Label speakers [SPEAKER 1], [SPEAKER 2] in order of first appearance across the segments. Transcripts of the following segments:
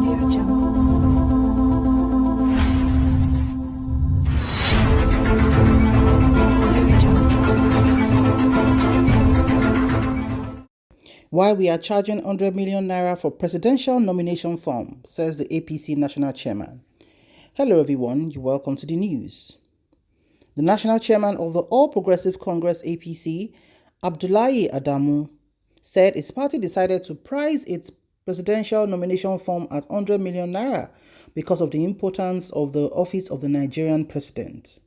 [SPEAKER 1] Why we are charging 100 million naira for presidential nomination form, says the APC national chairman. Hello everyone, you're welcome to the news. The national chairman of the All Progressive Congress APC, Abdullahi Adamu, said his party decided to price its presidential nomination form at 100 million naira because of the importance of the office of the Nigerian president.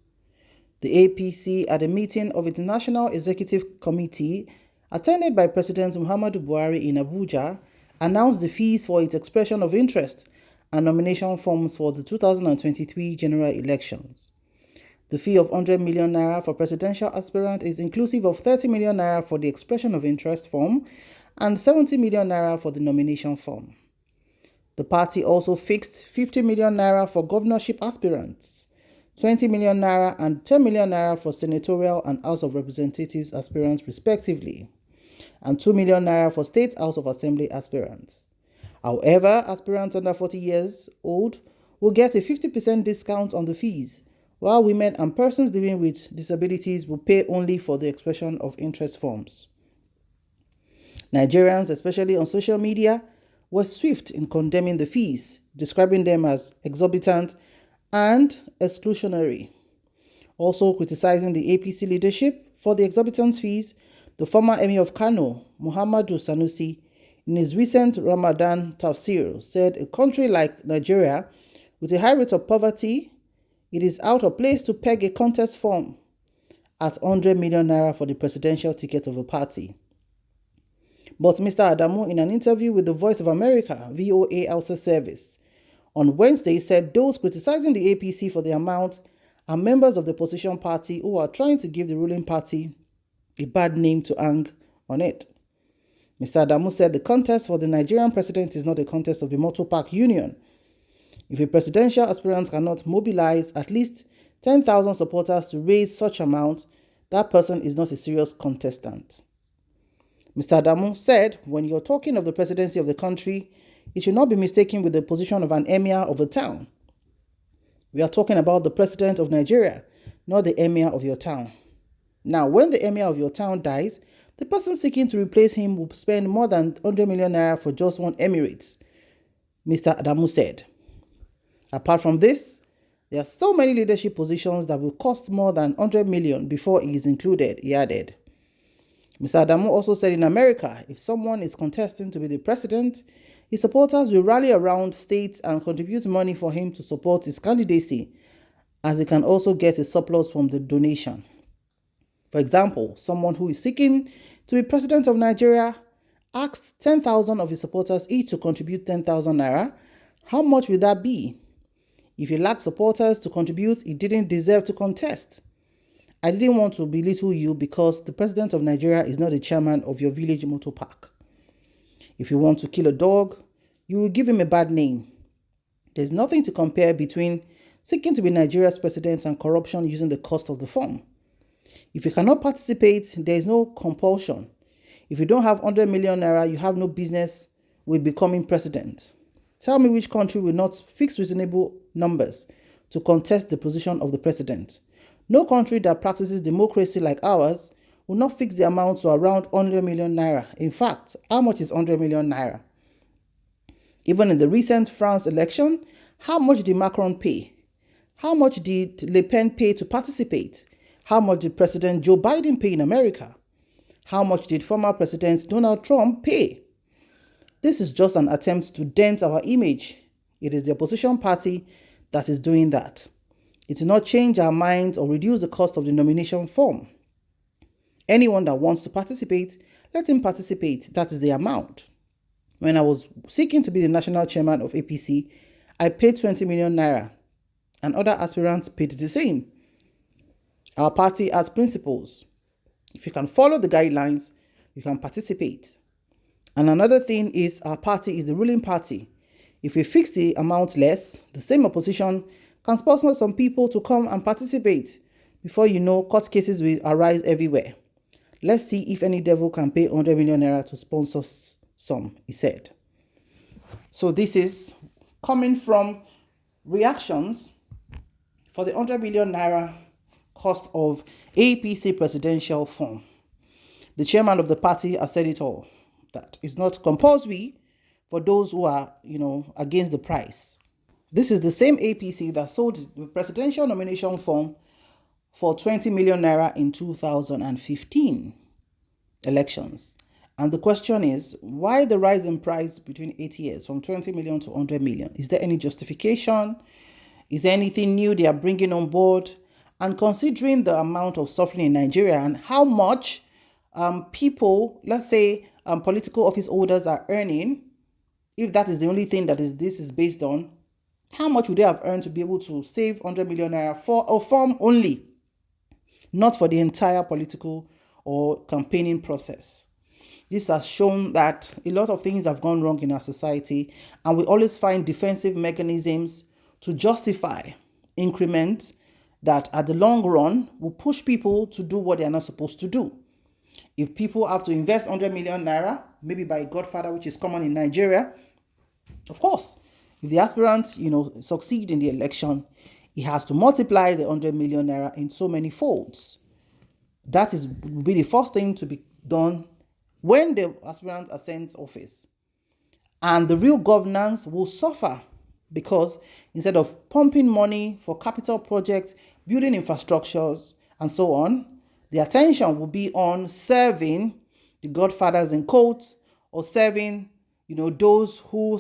[SPEAKER 1] The APC, at a meeting of its National Executive Committee, attended by President Muhammadu Buhari in Abuja, announced the fees for its expression of interest and nomination forms for the 2023 general elections. The fee of 100 million naira for presidential aspirant is inclusive of 30 million naira for the expression of interest form and 70 million naira for the nomination form. The party also fixed 50 million naira for governorship aspirants, 20 million naira and 10 million naira for senatorial and House of Representatives aspirants respectively, and 2 million naira for State House of Assembly aspirants. However, aspirants under 40 years old will get a 50% discount on the fees, while women and persons living with disabilities will pay only for the expression of interest forms. Nigerians, especially on social media, were swift in condemning the fees, describing them as exorbitant and exclusionary. Also criticizing the APC leadership for the exorbitant fees, the former Emir of Kano, Muhammadu Sanusi, in his recent Ramadan tafsir, said a country like Nigeria, with a high rate of poverty, it is out of place to peg a contest form at 100 million naira for the presidential ticket of a party. But Mr. Adamu, in an interview with the Voice of America, VOA Hausa service, on Wednesday said those criticizing the APC for the amount are members of the opposition party who are trying to give the ruling party a bad name to hang on it. Mr. Adamu said the contest for the Nigerian president is not a contest of the Motor Park Union. If a presidential aspirant cannot mobilize at least 10,000 supporters to raise such amount, that person is not a serious contestant. Mr. Adamu said, when you're talking of the presidency of the country, it should not be mistaken with the position of an emir of a town. We are talking about the president of Nigeria, not the emir of your town. Now, when the emir of your town dies, the person seeking to replace him will spend more than 100 million naira for just one emirate, Mr. Adamu said. Apart from this, there are so many leadership positions that will cost more than 100 million before he is included, he added. Mr. Adamu also said in America, if someone is contesting to be the president, his supporters will rally around states and contribute money for him to support his candidacy, as he can also get a surplus from the donation. For example, someone who is seeking to be president of Nigeria asked 10,000 of his supporters each to contribute 10,000 naira. How much would that be? If he lacked supporters to contribute, he didn't deserve to contest. I didn't want to belittle you because the president of Nigeria is not the chairman of your village motor park. If you want to kill a dog, you will give him a bad name. There's nothing to compare between seeking to be Nigeria's president and corruption using the cost of the form. If you cannot participate, there is no compulsion. If you don't have 100 million naira, you have no business with becoming president. Tell me which country will not fix reasonable numbers to contest the position of the president. No country that practices democracy like ours will not fix the amount to around 100 million naira. In fact, how much is 100 million naira? Even in the recent France election, how much did Macron pay? How much did Le Pen pay to participate? How much did President Joe Biden pay in America? How much did former President Donald Trump pay? This is just an attempt to dent our image. It is the opposition party that is doing that. It will not change our minds or reduce the cost of the nomination form. Anyone that wants to participate, let him participate. That is the amount. When I was seeking to be the national chairman of APC, I paid 20 million naira, and other aspirants paid the same. Our party has principles. If you can follow the guidelines, you can participate. And another thing is our party is the ruling party. If we fix the amount less, the same opposition can sponsor some people to come and participate. Before you know, court cases will arise everywhere. Let's see if any devil can pay 100 million naira to sponsor some, he said. So this is coming from reactions for the 100 million naira cost of APC presidential form. The chairman of the party has said it all, that it's not compulsory for those who are, against the price. This is the same APC that sold the presidential nomination form for 20 million naira in 2015 elections. And the question is, why the rise in price between 8 years from 20 million to 100 million? Is there any justification? Is there anything new they are bringing on board? And considering the amount of suffering in Nigeria and how much people, let's say political office holders are earning, if that is the only thing that this is based on, how much would they have earned to be able to save 100 million naira for a form only, not for the entire political or campaigning process? This has shown that a lot of things have gone wrong in our society, and we always find defensive mechanisms to justify increment that at the long run will push people to do what they are not supposed to do. If people have to invest 100 million naira, maybe by godfather, which is common in Nigeria, of course, if the aspirant, succeed in the election, he has to multiply the 100 million naira in so many folds. That will be the first thing to be done when the aspirant ascends office. And the real governance will suffer, because instead of pumping money for capital projects, building infrastructures, and so on, the attention will be on serving the godfathers in quotes, or serving, those who